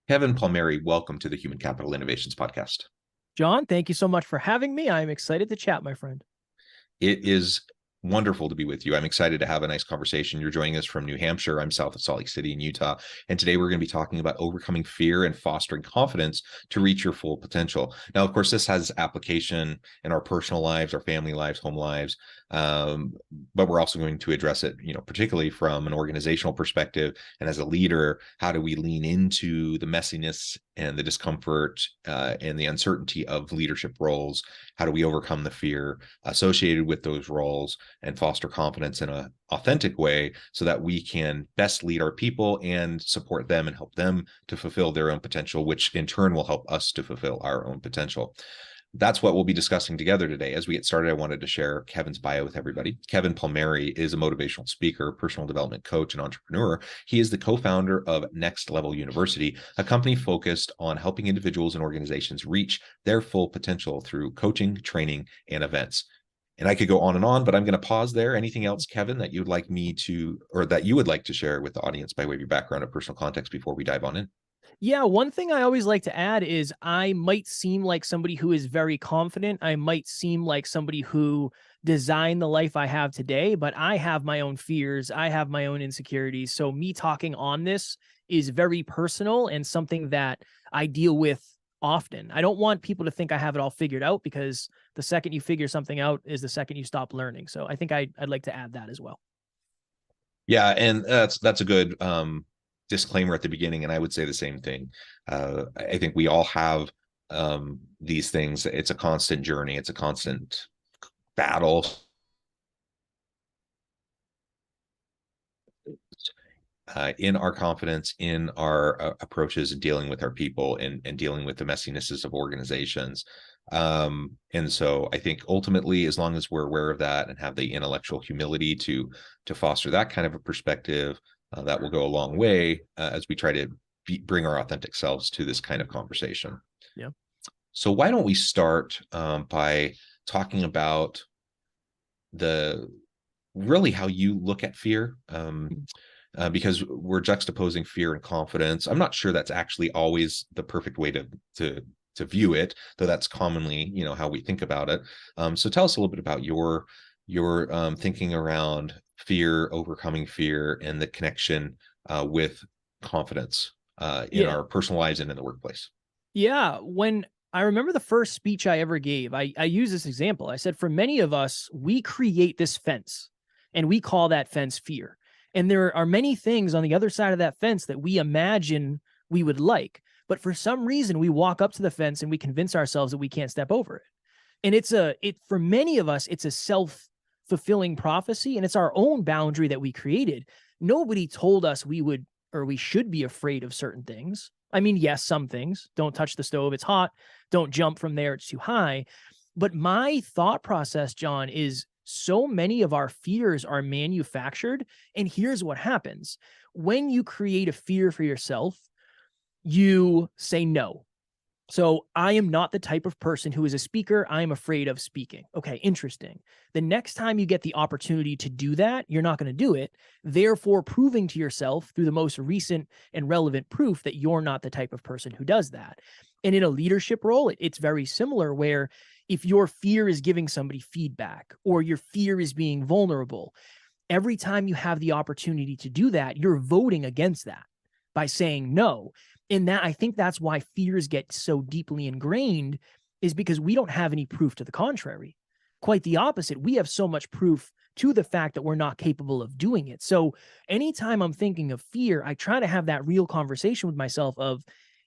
Kevin Palmieri, welcome to the Human Capital Innovations Podcast. John, thank you so much for having me. I'm excited to chat, my friend. It is wonderful to be with you. I'm excited to have a nice conversation. You're joining us from New Hampshire. I'm south of Salt Lake City in Utah. And today we're going to be talking about overcoming fear and fostering confidence to reach your full potential. Now, of course, this has application in our personal lives, our family lives, home lives. But we're also going to address it, particularly from an organizational perspective. And as a leader, how do we lean into the messiness and the discomfort and the uncertainty of leadership roles? How do we overcome the fear associated with those roles and foster confidence in an authentic way so that we can best lead our people and support them and help them to fulfill their own potential, which in turn will help us to fulfill our own potential. That's what we'll be discussing together today. As we get started, I wanted to share Kevin's bio with everybody. Kevin Palmieri is a motivational speaker, personal development coach, and entrepreneur. He is the co-founder of Next Level University, a company focused on helping individuals and organizations reach their full potential through coaching, training, and events. And I could go on, but I'm going to pause there. Anything else, Kevin, that you'd like me to, or that you would like to share with the audience by way of your background or personal context before we dive on in? Yeah, one thing I always like to add is I might seem like somebody who is very confident. I might seem like somebody who designed the life I have today, but I have my own fears. I have my own insecurities. So me talking on this is very personal and something that I deal with often. I don't want people to think I have it all figured out, because the second you figure something out is the second you stop learning. So I think I'd like to add that as well. Yeah, and that's a good disclaimer at the beginning, and I would say the same thing. I think we all have these things. It's a constant journey. It's a constant battle. In our confidence, in our approaches, and dealing with our people, and dealing with the messinesses of organizations. And so I think ultimately, as long as we're aware of that and have the intellectual humility to foster that kind of a perspective, that will go a long way as we try to bring our authentic selves to this kind of conversation. Yeah. So why don't we start by talking about really how you look at fear? Because we're juxtaposing fear and confidence. I'm not sure that's actually always the perfect way to view it, though that's commonly, how we think about it. So tell us a little bit about your thinking around fear, overcoming fear, and the connection with confidence in our personal lives and in the workplace. Yeah. When I remember the first speech I ever gave, I use this example. I said, for many of us, we create this fence and we call that fence fear. And there are many things on the other side of that fence that we imagine we would like, but for some reason we walk up to the fence and we convince ourselves that we can't step over it. And for many of us, it's a self-fulfilling prophecy, and it's our own boundary that we created. Nobody told us we would, or we should be afraid of certain things. I mean, yes, some things. Don't touch the stove, it's hot. Don't jump from there, it's too high. But my thought process, John, is so many of our fears are manufactured. And here's what happens. When you create a fear for yourself, you say no. So I am not the type of person who is a speaker. I am afraid of speaking. Okay, interesting. The next time you get the opportunity to do that, you're not going to do it. Therefore, proving to yourself through the most recent and relevant proof that you're not the type of person who does that. And in a leadership role, it's very similar, where if your fear is giving somebody feedback or your fear is being vulnerable, every time you have the opportunity to do that, you're voting against that by saying no. And I think that's why fears get so deeply ingrained, is because we don't have any proof to the contrary. Quite the opposite. We have so much proof to the fact that we're not capable of doing it. So anytime I'm thinking of fear, I try to have that real conversation with myself of,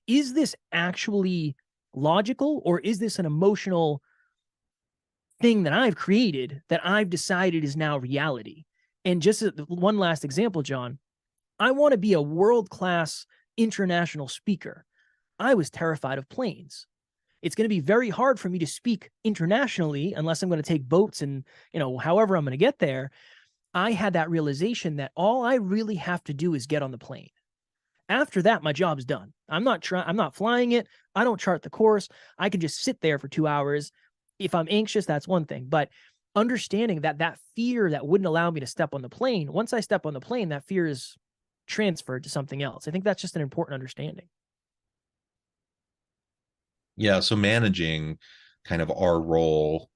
is this actually logical, or is this an emotional thing that I've created that I've decided is now reality? And just one last example, John, I want to be a world-class international speaker. I was terrified of planes. It's going to be very hard for me to speak internationally unless I'm going to take boats and, however I'm going to get there. I had that realization that all I really have to do is get on the plane. After that, my job's done. I'm not flying it. I don't chart the course. I can just sit there for 2 hours. If I'm anxious, that's one thing. But understanding that fear that wouldn't allow me to step on the plane, once I step on the plane, that fear is transferred to something else. I think that's just an important understanding. Yeah, so managing kind of our role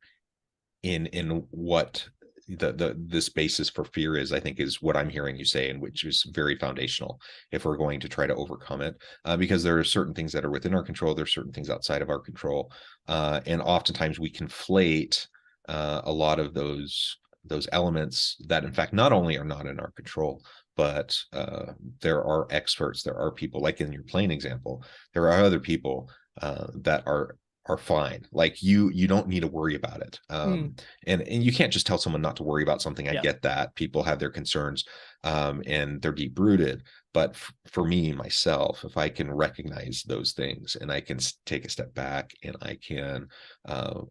in what this basis for fear is, I think, is what I'm hearing you say, and which is very foundational if we're going to try to overcome it, because there are certain things that are within our control, there's certain things outside of our control, and oftentimes we conflate a lot of those elements that in fact not only are not in our control, but there are experts, there are people, like in your plane example, there are other people that are fine. Like you don't need to worry about it. And you can't just tell someone not to worry about something. I Yeah. get that people have their concerns, and they're deep rooted. But for me, myself, if I can recognize those things and I can take a step back and I can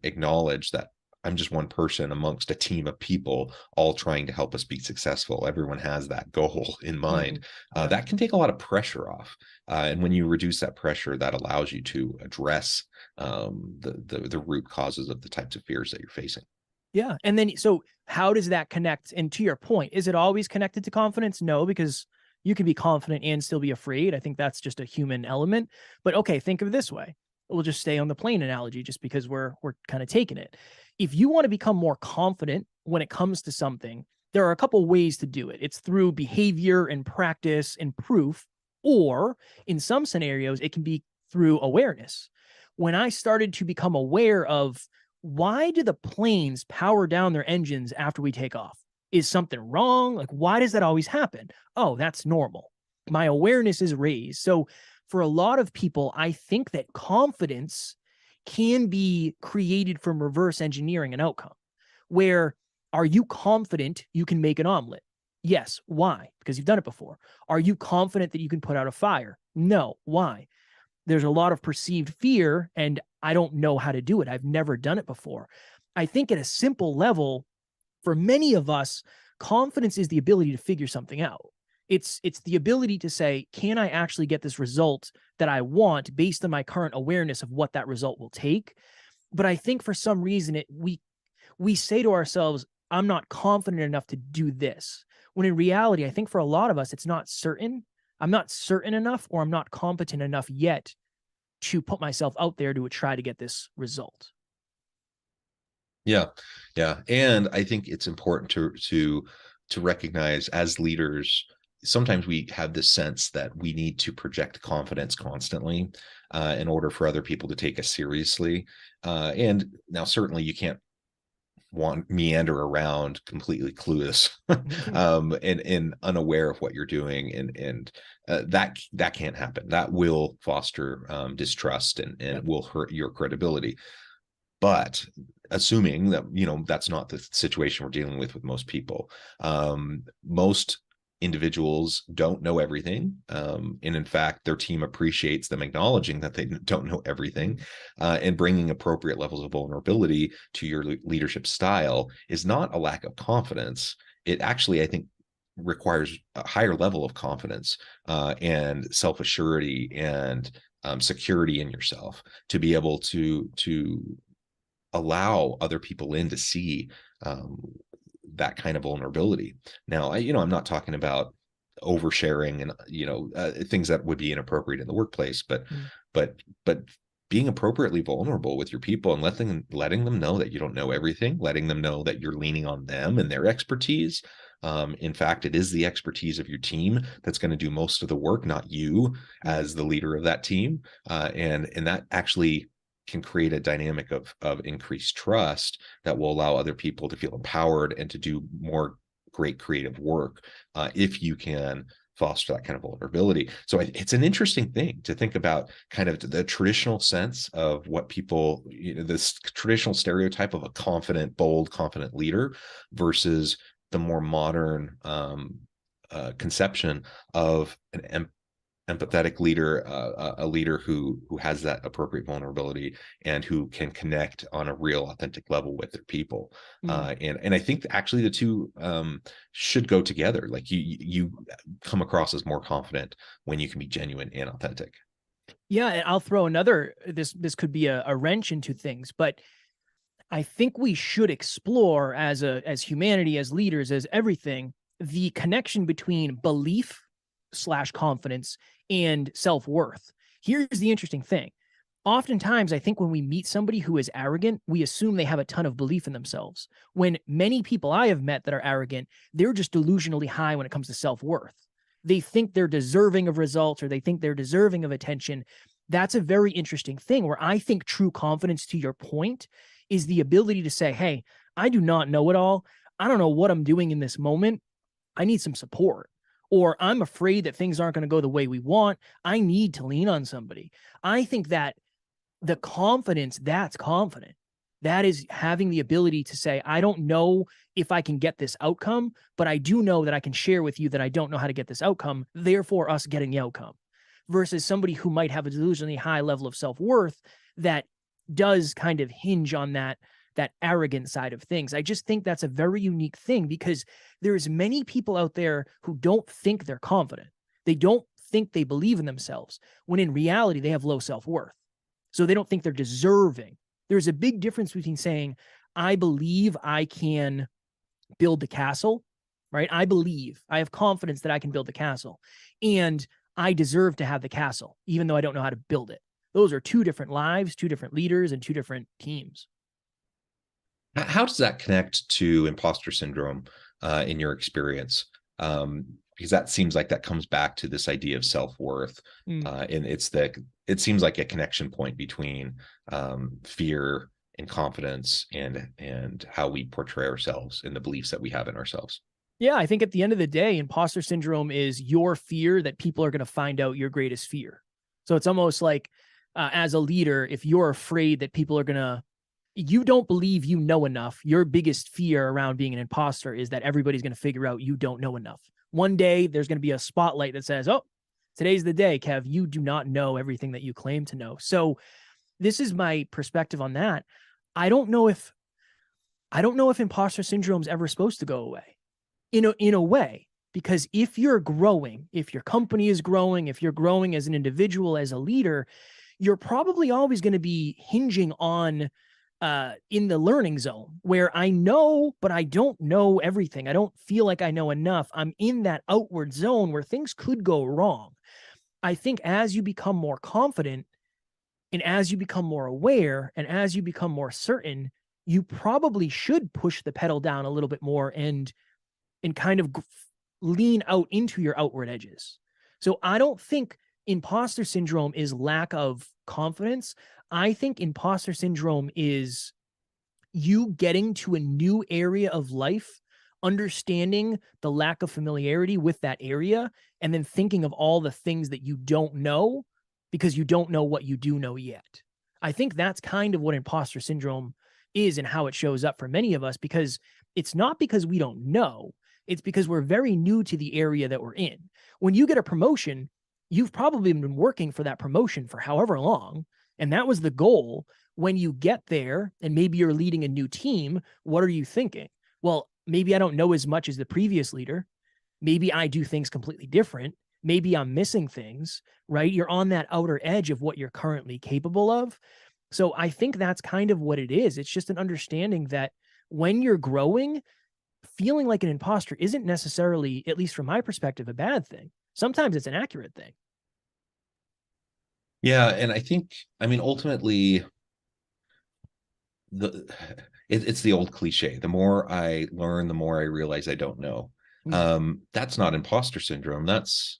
acknowledge that I'm just one person amongst a team of people all trying to help us be successful. Everyone has that goal in mind. Yeah. That can take a lot of pressure off. And when you reduce that pressure, that allows you to address the root causes of the types of fears that you're facing. Yeah. And then, so how does that connect? And to your point, is it always connected to confidence? No, because you can be confident and still be afraid. I think that's just a human element. But okay, think of it this way. We'll just stay on the plane analogy just because we're kind of taking it. If you want to become more confident when it comes to something, there are a couple ways to do it. It's through behavior and practice and proof, or in some scenarios, it can be through awareness. When I started to become aware of, why do the planes power down their engines after we take off? Is something wrong? Like, why does that always happen? Oh, that's normal. My awareness is raised. So for a lot of people, I think that confidence can be created from reverse engineering an outcome. Where, are you confident you can make an omelet? Yes. Why? Because you've done it before. Are you confident that you can put out a fire? No. Why? There's a lot of perceived fear, and I don't know how to do it. I've never done it before. I think at a simple level, for many of us, confidence is the ability to figure something out. It's the ability to say, can I actually get this result that I want based on my current awareness of what that result will take? But I think for some reason we say to ourselves, I'm not confident enough to do this. When in reality, I think for a lot of us, it's not certain. I'm not certain enough, or I'm not competent enough yet to put myself out there to try to get this result. Yeah. Yeah. And I think it's important to recognize as leaders, sometimes we have this sense that we need to project confidence constantly in order for other people to take us seriously. And now certainly you can't meander around completely clueless and unaware of what you're doing, and that can't happen. That will foster distrust and will hurt your credibility. But assuming that, that's not the situation we're dealing with most people. Most individuals don't know everything. And in fact, their team appreciates them acknowledging that they don't know everything, and bringing appropriate levels of vulnerability to your leadership style is not a lack of confidence. It actually, I think, requires a higher level of confidence and self-assurity and security in yourself to be able to allow other people in to see that kind of vulnerability. Now, I'm not talking about oversharing and things that would be inappropriate in the workplace, but being appropriately vulnerable with your people and letting them know that you don't know everything, letting them know that you're leaning on them and their expertise. In fact, it is the expertise of your team that's going to do most of the work, not you as the leader of that team. And that actually can create a dynamic of increased trust that will allow other people to feel empowered and to do more great creative work if you can foster that kind of vulnerability. So it's an interesting thing to think about, kind of the traditional sense of what people, this traditional stereotype of a confident, bold, confident leader versus the more modern conception of an empathetic leader, a leader who has that appropriate vulnerability and who can connect on a real authentic level with their people. And I think actually the two should go together. Like you come across as more confident when you can be genuine and authentic. Yeah, and I'll throw another, this could be a wrench into things, but I think we should explore as humanity, as leaders, as everything, the connection between belief / confidence and self-worth. Here's the interesting thing. Oftentimes, I think when we meet somebody who is arrogant, we assume they have a ton of belief in themselves. When many people I have met that are arrogant, they're just delusionally high when it comes to self-worth. They think they're deserving of results, or they think they're deserving of attention. That's a very interesting thing, where I think true confidence, to your point, is the ability to say, hey, I do not know it all. I don't know what I'm doing in this moment. I need some support. Or I'm afraid that things aren't going to go the way we want. I need to lean on somebody. I think that the confidence, that's confident. That is having the ability to say, I don't know if I can get this outcome, but I do know that I can share with you that I don't know how to get this outcome, therefore us getting the outcome. Versus somebody who might have a delusionally high level of self-worth that does kind of hinge on that arrogant side of things. I just think that's a very unique thing, because there's many people out there who don't think they're confident. They don't think they believe in themselves, when in reality, they have low self-worth. So they don't think they're deserving. There's a big difference between saying, I believe I can build the castle, right? I believe, I have confidence that I can build the castle, and I deserve to have the castle, even though I don't know how to build it. Those are two different lives, two different leaders, and two different teams. How does that connect to imposter syndrome in your experience? Because that seems like that comes back to this idea of self-worth. And it seems like a connection point between fear and confidence and how we portray ourselves and the beliefs that we have in ourselves. Yeah, I think at the end of the day, imposter syndrome is your fear that people are going to find out your greatest fear. So it's almost like, as a leader, if you're afraid that people are going to, you don't believe you know enough, your biggest fear around being an imposter is that everybody's going to figure out you don't know enough. One day there's going to be a spotlight that says, oh, today's the day, Kev, you do not know everything that you claim to know. So this is my perspective on that. I don't know if imposter syndrome is ever supposed to go away in a way, because if you're growing, if your company is growing, if you're growing as an individual, as a leader, you're probably always going to be hinging on in the learning zone, where I know, but I don't know everything. I don't feel like I know enough. I'm in that outward zone where things could go wrong. I think as you become more confident, and as you become more aware, and as you become more certain, you probably should push the pedal down a little bit more and kind of lean out into your outward edges. So I don't think imposter syndrome is lack of confidence. I think imposter syndrome is you getting to a new area of life, understanding the lack of familiarity with that area, and then thinking of all the things that you don't know because you don't know what you do know yet. I think that's kind of what imposter syndrome is and how it shows up for many of us, because it's not because we don't know. It's because we're very new to the area that we're in. When you get a promotion, you've probably been working for that promotion for however long, and that was the goal. When you get there and maybe you're leading a new team, what are you thinking? Well, maybe I don't know as much as the previous leader. Maybe I do things completely different. Maybe I'm missing things, right? You're on that outer edge of what you're currently capable of. So I think that's kind of what it is. It's just an understanding that when you're growing, feeling like an imposter isn't necessarily, at least from my perspective, a bad thing. Sometimes it's an accurate thing. Yeah, and I think, I mean, ultimately, it's the old cliche. The more I learn, the more I realize I don't know. That's not imposter syndrome. That's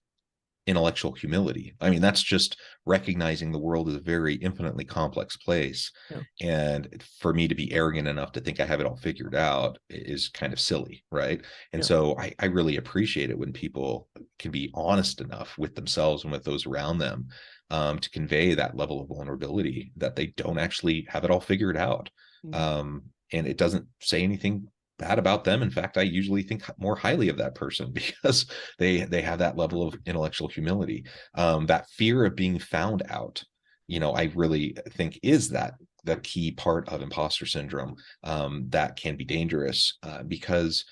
intellectual humility. I mean, that's just recognizing the world is a very infinitely complex place. Yeah. And for me to be arrogant enough to think I have it all figured out is kind of silly, right? And Yeah. so I really appreciate it when people can be honest enough with themselves and with those around them to convey that level of vulnerability, that they don't actually have it all figured out. And it doesn't say anything bad about them. In fact, I usually think more highly of that person because they have that level of intellectual humility. That fear of being found out, I really think is the key part of imposter syndrome that can be dangerous because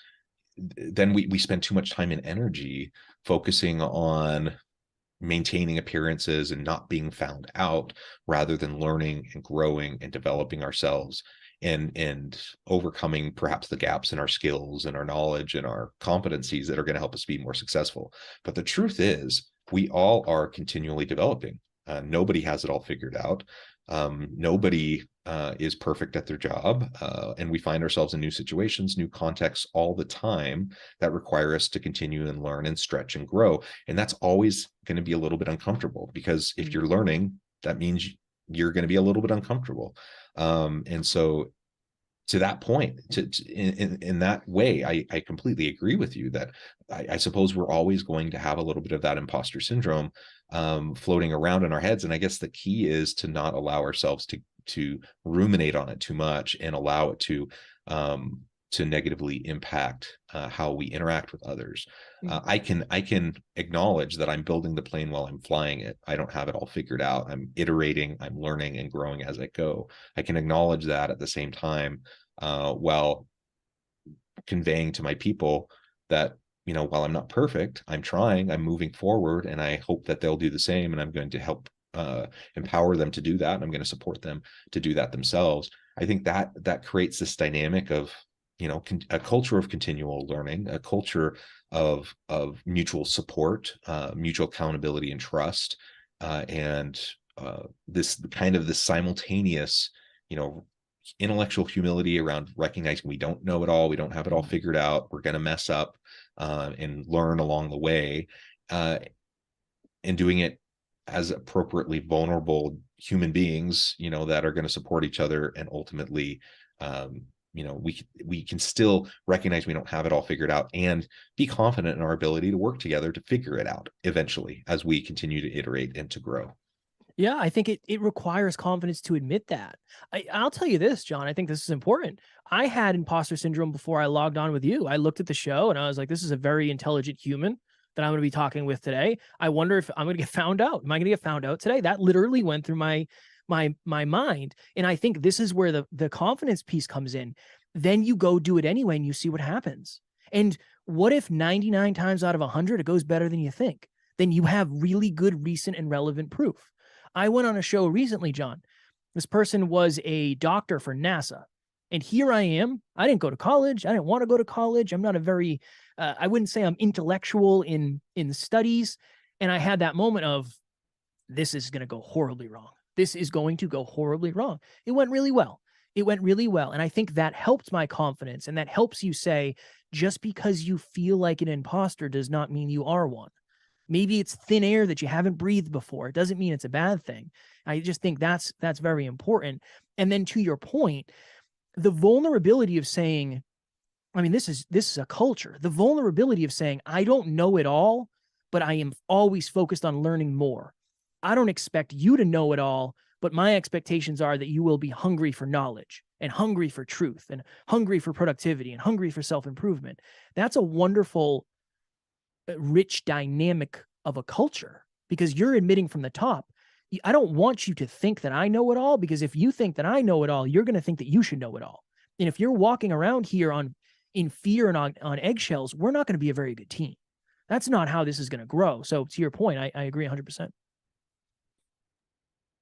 then we spend too much time and energy focusing on maintaining appearances and not being found out rather than learning and growing and developing ourselves and overcoming perhaps the gaps in our skills and our knowledge and our competencies that are going to help us be more successful. But the truth is, we all are continually developing. Nobody has it all figured out. Nobody is perfect at their job, and we find ourselves in new situations, new contexts all the time that require us to continue and learn and stretch and grow. And that's always going to be a little bit uncomfortable, because if you're learning, that means you're going to be a little bit uncomfortable. And so to that point, in that way, I completely agree with you that I suppose we're always going to have a little bit of that imposter syndrome floating around in our heads. And I guess the key is to not allow ourselves to ruminate on it too much and allow it to negatively impact how we interact with others. I can acknowledge that I'm building the plane while I'm flying it. I don't have it all figured out. I'm iterating, I'm learning and growing as I go. I can acknowledge that at the same time, while conveying to my people that, while I'm not perfect, I'm trying, I'm moving forward, and I hope that they'll do the same. And I'm going to help empower them to do that. And I'm going to support them to do that themselves. I think that creates this dynamic of, a culture of continual learning, a culture of mutual support, mutual accountability and trust, and this simultaneous, intellectual humility around recognizing we don't know it all, we don't have it all figured out, we're going to mess up, and learn along the way, and doing it as appropriately vulnerable human beings, that are going to support each other, and ultimately, we can still recognize we don't have it all figured out and be confident in our ability to work together to figure it out eventually as we continue to iterate and to grow. Yeah, I think it requires confidence to admit that. I'll tell you this, John, I think this is important. I had imposter syndrome before I logged on with you. I looked at the show and I was like, this is a very intelligent human that I'm going to be talking with today. I wonder if I'm going to get found out. Am I going to get found out today? That literally went through my mind. And I think this is where the confidence piece comes in. Then you go do it anyway and you see what happens. And what if 99 times out of 100 it goes better than you think? Then you have really good, recent, and relevant proof. I went on a show recently, John. This person was a doctor for NASA. And here I am. I didn't go to college. I didn't want to go to college. I'm not a very, I wouldn't say I'm intellectual in studies. And I had that moment of, this is going to go horribly wrong. This is going to go horribly wrong. It went really well. It went really well. And I think that helped my confidence. And that helps you say, just because you feel like an imposter does not mean you are one. Maybe it's thin air that you haven't breathed before. It doesn't mean it's a bad thing. I just think that's very important. And then to your point, the vulnerability of saying, I mean, this is a culture. The vulnerability of saying, I don't know it all, but I am always focused on learning more. I don't expect you to know it all, but my expectations are that you will be hungry for knowledge and hungry for truth and hungry for productivity and hungry for self-improvement. That's a wonderful, rich dynamic of a culture, because you're admitting from the top, I don't want you to think that I know it all, because if you think that I know it all, you're going to think that you should know it all. And if you're walking around here in fear and on eggshells, we're not going to be a very good team. That's not how this is going to grow. So to your point, I agree 100%.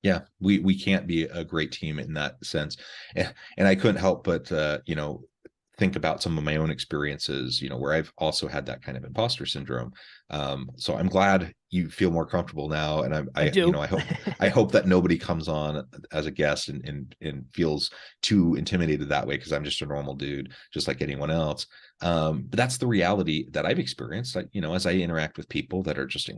Yeah, we can't be a great team in that sense. And I couldn't help but, think about some of my own experiences, where I've also had that kind of imposter syndrome. So I'm glad you feel more comfortable now. And I do. I hope that nobody comes on as a guest and feels too intimidated that way, because I'm just a normal dude, just like anyone else. But that's the reality that I've experienced. As I interact with people that are just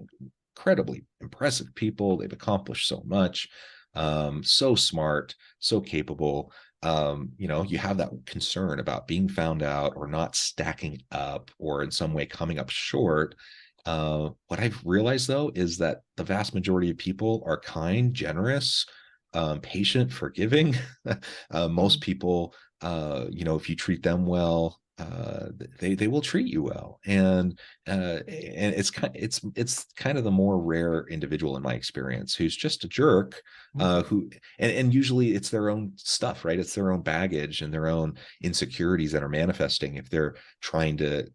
incredibly impressive people, they've accomplished so much, so smart, so capable. You have that concern about being found out or not stacking up or in some way coming up short. What I've realized, though, is that the vast majority of people are kind, generous, patient, forgiving. Most people, if you treat them well, they will treat you well, and it's kind of the more rare individual in my experience who's just a jerk, who and usually it's their own stuff, right? It's their own baggage and their own insecurities that are manifesting if they're trying to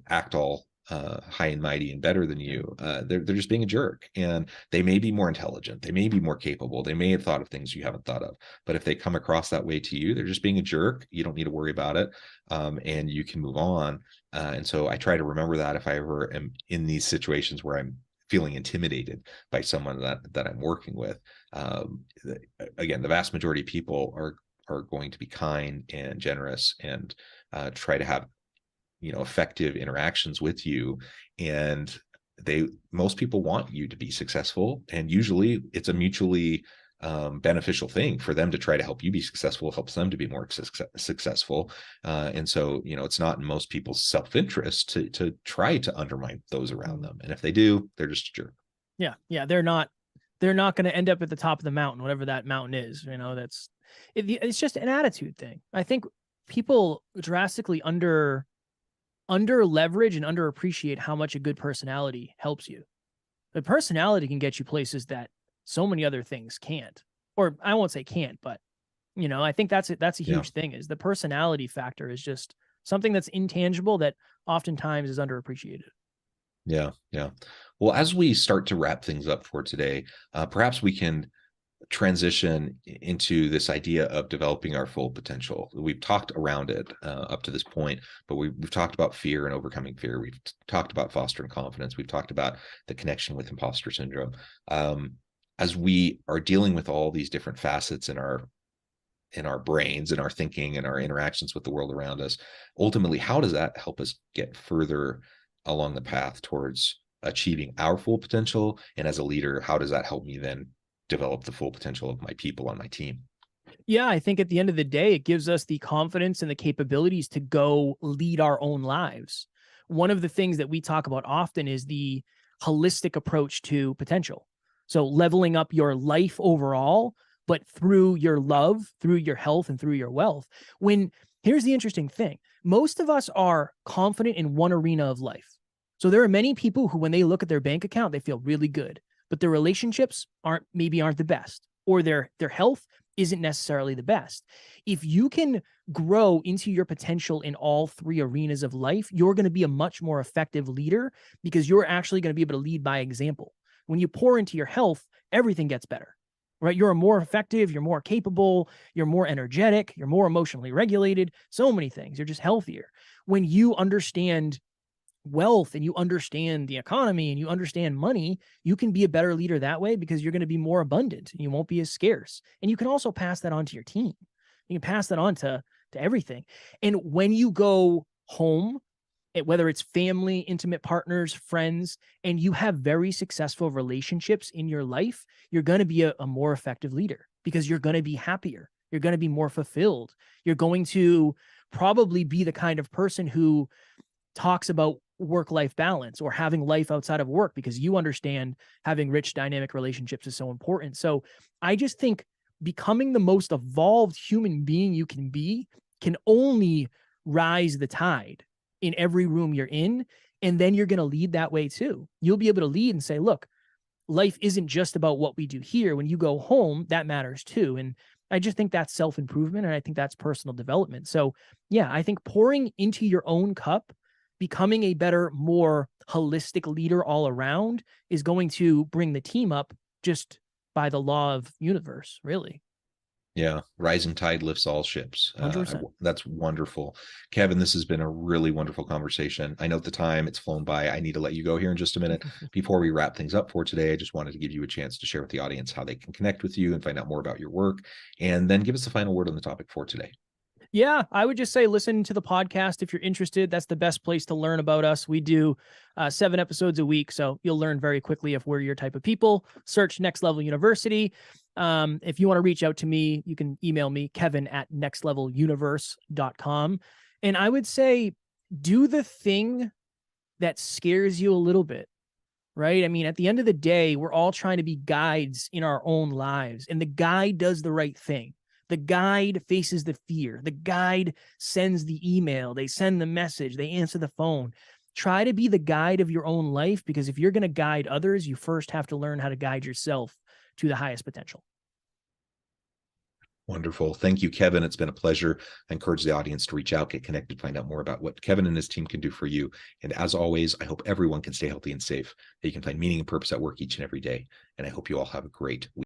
act all high and mighty and better than you. They're just being a jerk, and they may be more intelligent, they may be more capable, they may have thought of things you haven't thought of, but if they come across that way to you, they're just being a jerk. You don't need to worry about it, and you can move on. And so I try to remember that if I ever am in these situations where I'm feeling intimidated by someone that I'm working with. Again, the vast majority of people are going to be kind and generous and try to have, effective interactions with you. And most people want you to be successful. And usually it's a mutually beneficial thing for them to try to help you be successful, helps them to be more successful. And so, it's not in most people's self-interest to try to undermine those around them. And if they do, they're just a jerk. Yeah. Yeah. They're not going to end up at the top of the mountain, whatever that mountain is. It's just an attitude thing. I think people drastically under leverage and underappreciate how much a good personality helps you. The personality can get you places that so many other things can't, or I won't say can't, but I think that's a huge thing, is the personality factor is just something that's intangible that oftentimes is underappreciated. Yeah. Yeah. Well, as we start to wrap things up for today, perhaps we can transition into this idea of developing our full potential. We've talked around it up to this point, but we've talked about fear and overcoming fear. We've talked about fostering confidence. We've talked about the connection with imposter syndrome. As we are dealing with all these different facets in our brains and our thinking and our interactions with the world around us, ultimately, how does that help us get further along the path towards achieving our full potential? And as a leader, how does that help me then develop the full potential of my people on my team? Yeah, I think at the end of the day, it gives us the confidence and the capabilities to go lead our own lives. One of the things that we talk about often is the holistic approach to potential. So leveling up your life overall, but through your love, through your health, and through your wealth. Here's the interesting thing. Most of us are confident in one arena of life. So there are many people who, when they look at their bank account, they feel really good, but their relationships aren't the best, or their health isn't necessarily the best. If you can grow into your potential in all three arenas of life, you're going to be a much more effective leader, because you're actually going to be able to lead by example. When you pour into your health, everything gets better, right? You're more effective, you're more capable, you're more energetic, you're more emotionally regulated, so many things. You're just healthier. When you understand wealth and you understand the economy and you understand money, you can be a better leader that way, because you're going to be more abundant and you won't be as scarce. And you can also pass that on to your team. You can pass that on to everything. And when you go home, whether it's family, intimate partners, friends, and you have very successful relationships in your life, you're going to be a more effective leader, because you're going to be happier. You're going to be more fulfilled. You're going to probably be the kind of person who talks about work-life balance or having life outside of work, because you understand having rich, dynamic relationships is so important. So I just think becoming the most evolved human being you can be can only rise the tide in every room you're in. And then you're going to lead that way too. You'll be able to lead and say, look, life isn't just about what we do here. When you go home, that matters too. And I just think that's self-improvement, and I think that's personal development. So yeah, I think pouring into your own cup, becoming a better, more holistic leader all around, is going to bring the team up just by the law of universe, really. Yeah. Rising tide lifts all ships. 100%. That's wonderful. Kevin, this has been a really wonderful conversation. I know the time, it's flown by. I need to let you go here in just a minute. Before we wrap things up for today, I just wanted to give you a chance to share with the audience how they can connect with you and find out more about your work, and then give us the final word on the topic for today. Yeah, I would just say listen to the podcast if you're interested. That's the best place to learn about us. We do 7 episodes a week, so you'll learn very quickly if we're your type of people. Search Next Level University. If you want to reach out to me, you can email me, kevin@nextleveluniverse.com. And I would say do the thing that scares you a little bit, right? I mean, at the end of the day, we're all trying to be guides in our own lives, and the guide does the right thing. The guide faces the fear. The guide sends the email. They send the message. They answer the phone. Try to be the guide of your own life, because if you're going to guide others, you first have to learn how to guide yourself to the highest potential. Wonderful. Thank you, Kevin. It's been a pleasure. I encourage the audience to reach out, get connected, find out more about what Kevin and his team can do for you. And as always, I hope everyone can stay healthy and safe, that you can find meaning and purpose at work each and every day. And I hope you all have a great week.